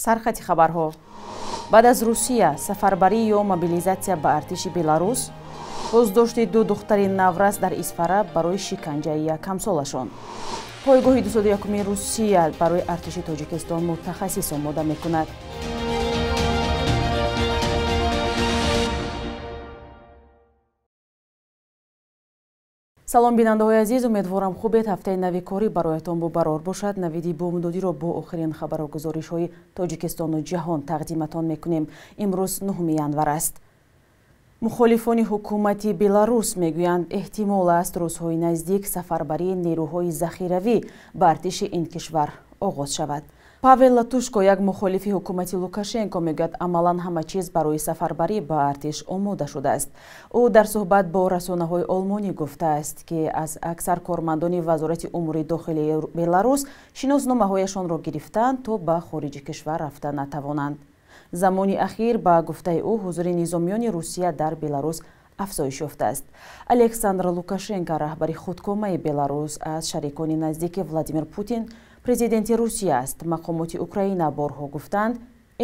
сархати хабарҳо. баъд аз Русия сафарбарӣ ё мобилизатсия ба артиши Беларус, боздошти ду духтари наврас дар Исфара барои шиканҷаи якамсолашон. пойгоҳи 201 Русия барои артиши Тоҷикистон мутахассис омода мекунад. салом бинандаҳои азиз, умедворам хубед. ҳафтаи нави корӣ бароятон бубарор бошад. навиди бомдодиро бо охирин хабару гузоришҳои Тоҷикистону ҷаҳон тақдиматон мекунем. имрӯз 9 январ аст. мухолифони ҳукумати Беларус мегӯянд эҳтимол аст рӯзҳои наздик сафарбарии нерӯҳои захиравӣ ба артиши ин кишвар оғоз шавад. Павел Латушко, як мухолифи ҳукумати Лукашенко, мегӯяд амалан ҳама чиз барои сафарбарӣ ба артиш омода шудааст. ӯ дар суҳбат бо расонаҳои олмонӣ гуфтааст, ки аз аксар кормандони вазорати умури дохилии Беларус шиносномаҳояшонро гирифтанд, то ба хориҷи кишвар рафта натавонанд. замони ахир ба гуфтаи ӯ ҳузури низомиёни Русия дар Беларус афзоиш ёфтааст. Александр Лукашенко, раҳбари худкомаи Беларус, аз шарикони наздики Владимир Путин президенти Русия аст. мақомоти Украина борҳо гуфтанд,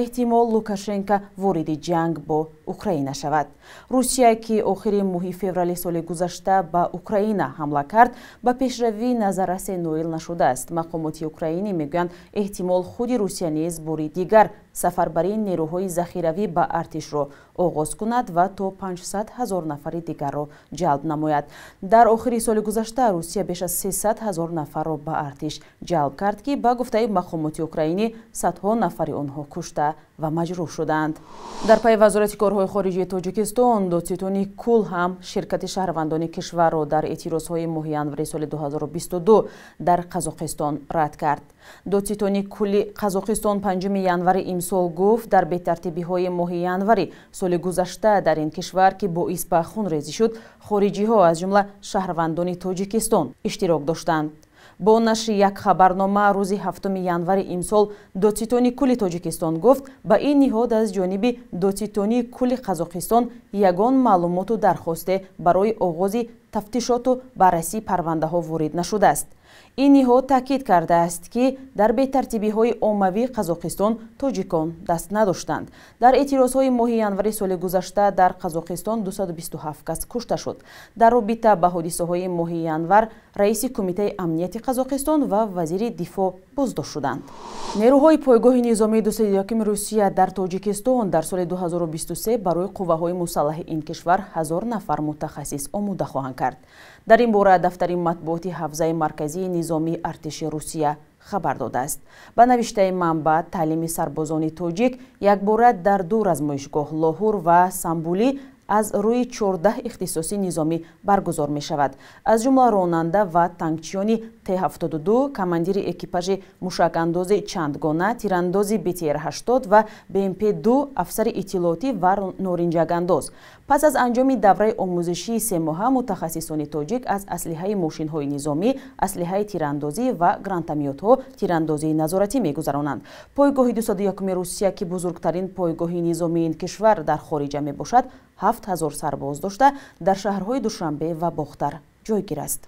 эҳтимол Лукашенко вориди ҷанг бо Украина шавад. Русия, ки охири моҳи феврали соли гузашта ба Украина ҳамла кард, ба пешравии назаррасе ноил нашудааст. мақомоти украинӣ мегӯянд эҳтимол худи Русия низ бори дигар сафарбарии нерӯҳои захиравӣ ба артишро оғоз кунад ва то 500 000 нафари дигарро ҷалб намояд. дар охири соли гузашта Русия беш аз 300 000 нафарро ба артиш ҷалб кард, ки ба гуфтаи мақомоти украинӣ садҳо нафари онҳо кушта ва маҷрӯҳ шуданд. дар пайи вазорати корҳои хориҷии Тоҷикистон, Доцитони Кул ҳам ширкати шаҳрвандони кишварро дар эътирозҳои моҳи январи соли 2022 дар Қазоқистон рад кард. Доцитони Кули Қазоқистон 5 январи имсол гуфт, дар бетартибиҳои моҳи январи соли гузашта дар ин кишвар, ки боис ба хунрезӣ шуд, хориҷиҳо аз ҷумла шаҳрвандони Тоҷикистон иштирок доштанд. бо нашри як хабарнома рӯзи 7 январи имсол Доцитони Кули Тоҷикистон гуфт, ба ин ниҳод аз ҷониби Доцитони Кули Қазоқистон ягон маълумоту дархосте барои оғози тафтишоту баррасии парвандаҳо ворид нашудааст. ин ниҳод таъкид кардааст, ки дар бетартибиҳои оммавии Қазоқистон тоҷикон даст надоштанд. дар эътирозҳои моҳи январи соли гузашта дар Қазоқистон 227 кас кушта шуд. дар робита ба ҳодисаҳои моҳи январ раиси кумитаи амнияти Қазоқистон ва вазири дифоъ боздошт шуданд. нерӯҳои пойгоҳи низомии 201 Русия дар Тоҷикистон дар соли 2023 барои қувваҳои мусаллаҳи ин кишвар 1000 нафар мутахассис омода хоҳанд кард. дар ин бора дафтари матбуоти ҳавзаи марказии низомии артиши Русия хабар додааст. ба навиштаи манбаъ, таълими сарбозони тоҷик якбора дар ду размоишгоҳ Лоҳур ва Самбулӣ аз рӯи 14 ихтисоси низомӣ баргузор мешавад. аз ҷумла ронанда ва танкчиёни Т-72, командири экипажи мушакандози чандгона, тирандози БТР-80 ва БМП-2, афсари иттилоотӣ ва норинҷагандоз. пас аз анҷоми давраи омӯзишии 3 моҳа, мутахассисони тоҷик аз аслиҳаи мошинҳои низомӣ, аслиҳаи тирандозӣ ва гранатометҳо, тирандозии назоратӣ мегузаронанд. пойгоҳи 201 Русия, ки бузургтарин пойгоҳи низомии ин кишвар дар хориҷа мебошад, 7000 сарбоз дошта, дар шаҳрҳои Душанбе ва Бохтар ҷойгир аст.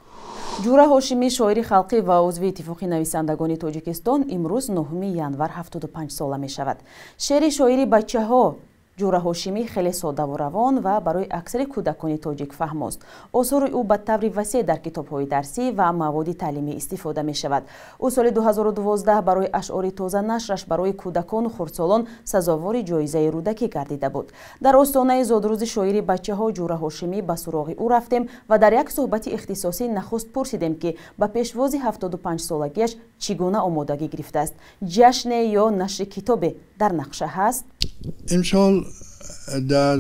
ҷура Ҳошимӣ, шоири халқӣ ва узви иттифоқи нависандагони Тоҷикистон, имрӯз 9 январ 75 сола мешавад. шеъри шоири бачаҳо ҷура Ҳошимӣ хеле содаву равон ва барои аксари кӯдакони тоҷик фаҳмост. осори ӯ ба таври васеъ дар китобҳои дарсӣ ва маводи таълимӣ истифода мешавад. ӯ соли 2012 барои ашъори тоза нашраш барои кӯдакону хурдсолон сазовори ҷоизаи рӯдакӣ гардида буд. дар остонаи зодрӯзи шоири бачаҳо ҷура Ҳошимӣ ба суроғи ӯ рафтем ва дар як суҳбати ихтисосӣ нахуст пурсидем, ки ба пешвози 75 солагиаш чӣ гуна омодагӣ гирифтааст. ҷашне ё нашри китобе дар нақша ҳаст? امسال در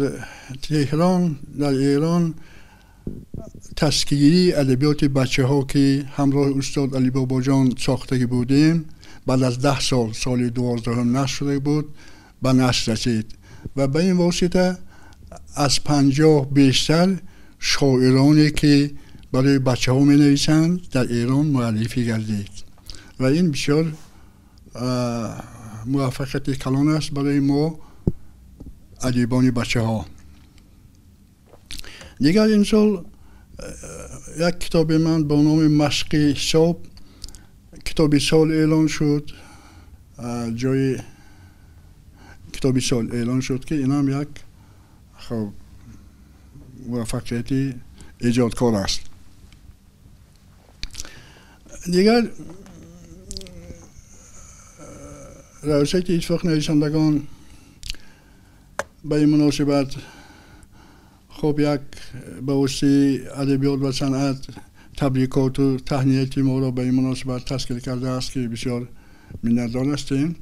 تهران در ایران تسکیری ادبیات بچه ها که همراه استاد علی باباجان ساخته بودیم بعد از 10 سال سال 12 نشر شده بود به نشر رسید و به این واسطه از 50 بیشتر شاعرانی که برای بچه ها می نویسند در ایران معرفی گردید و این بسیار موفقیت کلان است برای ما ادیبان بچه ها. دیگر این سال یک کتاب من با نام مشق حساب کتاب سال اعلان شد. جای کتاب سال اعلان شد که این هم یک خب موفقیتی ایجادکار است. دیگر روشک اتفاق نویسندگان به این مناسبت خب یک به واسطه ادبیات و صنعت تبریکات و تهنیت ما را به این مناسبت تشکیل کرده است که بسیار منتدار هستیم.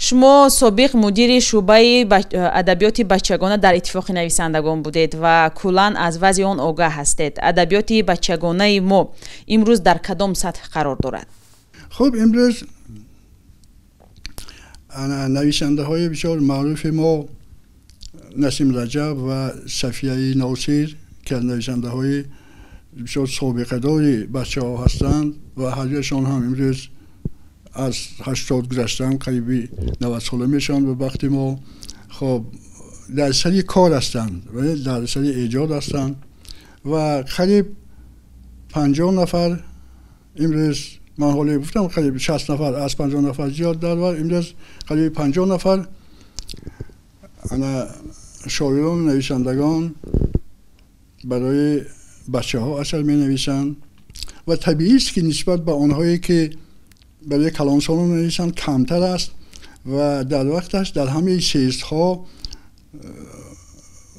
شما سابق مدیر شعبه ادبیات بچگانه در اتفاق نویسندگان بودید و کلاً از وضع آن آگاه هستید. ادبیات بچگانه ما امروز در کدام سطح قرار دارد؟ خب امروز نویسنده های بسیار معروف ما نسیم رجب و صفیه ناصر که نویسنده های بسیار سابقه داری بچه ها هستند و هریشان هم امروز از 80 گذشتن قریبی 90 ساله میشن و وقتی ما خب در سری کار هستند و در سری ایجاد هستند و قریب 50 نفر امروز من حالی گفتم قریب 60 نفر از 50 نفر زیاد در و امروز قریب 50 نفر شاعران و نویسندگان برای بچه ها اثر می نویسند و طبیعی است که نسبت به آنهایی که برای کلانسالان می نویسند کمتر است و در وقتش در همه سیستها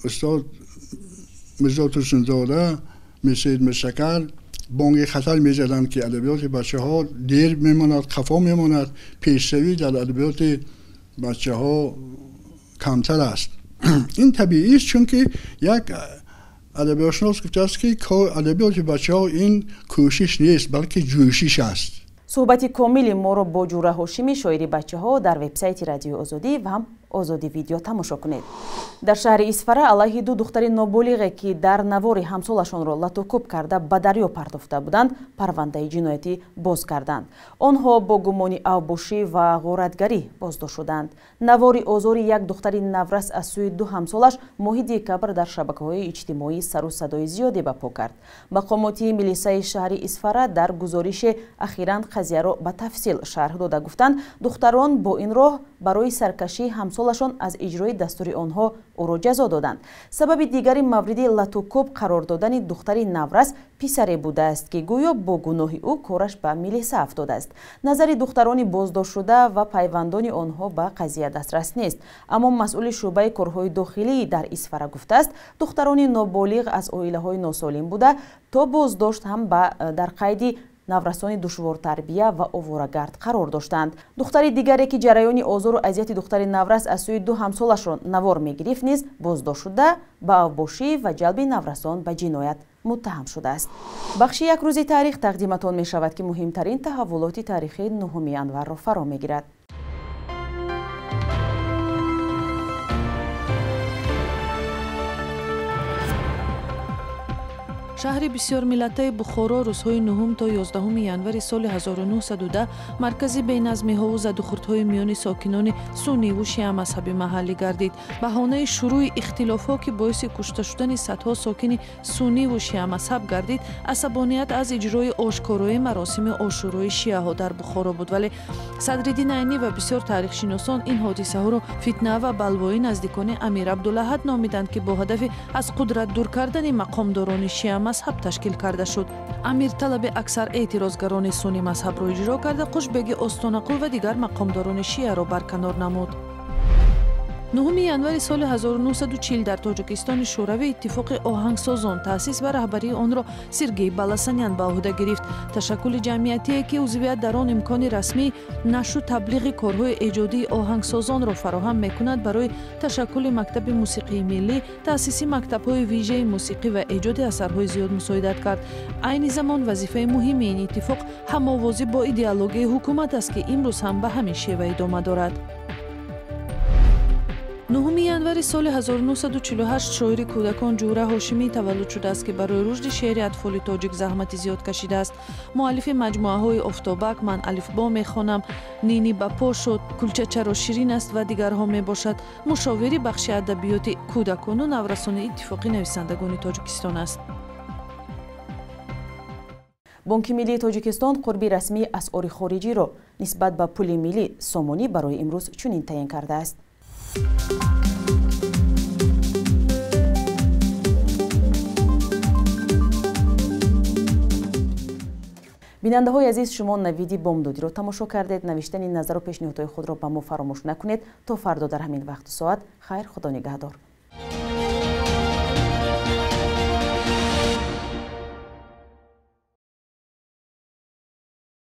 استاد مرزا توسن‌زاده میسید مشکر بانگ خطر می زدند که ادبیات بچه ها دیر میماند، خفا میماند، پیشروی در ادبیات بچه ها کمتر است. این طبیعی است چون که یک ادبیات شناس گفته است که ادبیات بچه ها این کوشش نیست بلکه جوشش است. صحبت کامل ما رو با جوره هاشمی شاعری بچه ها در وبسایت رادیو آزادی و هم آزادی ویدیو تماشا کنید. در شهر اسفره علیه دو دختر نابالغ که در نوار همسالشان را لطوکوب کرده به دریا پرتافته بودند پرونده جنایتی باز کردند. آنها با گمان اوباشی و غارتگری بازداشت شدند. نوار آزار یک دختر نورس از سوی دو همسالش ماه دکبر در شبکه‌های اجتماعی سر و صدای زیادی برپا کرد. مقامات میلیسای شهر اسفره در گزارش اخیراً قضیه را به تفصیل شرح داده گفتند دختران با این راه برای سرکشی همسالشان از اجرای دستور آنها او را جزا دادند. سبب دیگری مورد لطوکوب قرار دادن دختر نورس پسری بوده است که گویا با گناه او کارش به میلیسا افتاده است. نظر دختران بازداشت شده و پیوندان آنها به قضیه دسترس نیست، اما مسئول شعبه کارهای داخلی در اسفره گفته است دختران نابالغ از عائله‌های ناسالم بوده تا بازداشت هم در قید نورسان دشوار تربیه و آواره‌گرد قرار داشتند. دختر دیگری که جریان آزار و اذیت دختر نورس از سوی دو همسالش را نوار می‌گرفت نیز بازداشت شده به اوباشی و جلب نورسان به جنایت متهم شده است. بخش یک روز تاریخ تقدیمتان می شود که مهمترین تحولات تاریخی 9 انور را فرا می‌گیرد. شهر بسیار ملتی بخارا روزهای 9 تا 11 ینور سال 1910 مرکز بی‌نظمی‌ها و زدوخوردهای میان ساکنان سنی و شیعه مذهبی محلی گردید. بهانه شروع اختلاف‌ها که باعث کشته شدن صدها ساکن سنی و شیعه مذهب گردید، عصبانیت از اجرای آشکارای مراسم عاشورای شیعه‌ها در بخارا بود، ولی صدرالدین عینی و بسیار تاریخ‌شناسان این حادثه‌ها را فتنه و بلوای نزدیکان امیر عبدالاحد نامیدند که با هدف از قدرت دور کردن مقامداران شیعه مذهب تشکیل کرده شد. امیر طلب اکثر اعتراضگران سنی مذهب را اجرا کرده، قشبگی استانقل و دیگر مقامداران شیعه را برکنار نمود. 9 ینور سال 1940 در تاجیکستان شوروی اتفاق آهنگسازان تأسیس و رهبری آن را سرگئی بالاسانیان به عهده گرفت. تشکل جمعیتی که عضویت در آن امکان رسمی نشر و تبلیغ کارهای ایجادی آهنگسازان را فراهم می‌کند. برای تشکل مکتب موسیقی ملی تأسیس مکتب‌های ویژه موسیقی و ایجاد اثرهای زیاد مساعدت کرد. عین زمان وظیفه مهم این اتفاق هم‌آوازی با ایدئولوژی حکومت است که امروز هم به همین شیوه ادامه دارد. 9 ینور سال 1948 شاعر کودکان جوره هاشمی تولد شده است که برای رشد شعر اطفال تاجیک زحمت زیاد کشیده است. مؤلف مجموعه‌های افتابک، من الفبا می‌خوانم، نینی به پا شد، کلچه چرا شیرین است و دیگرها میباشد. مشاور بخش ادبیات کودکان و نورسان اتفاق نویسندگان تاجیکستان است. بانک ملی تاجیکستان قربی رسمی اسعار خارجی را نسبت به پول ملی سامانی برای امروز چنین تعیین کرده است. бинандаҳои азиз, шумо навиди бомдодиро тамошо кардед. навиштани назару пешниҳодҳои худро ба мо фаромӯш накунед. То фардо дар ҳамин вақту соат. хайр, худо нигаҳдор.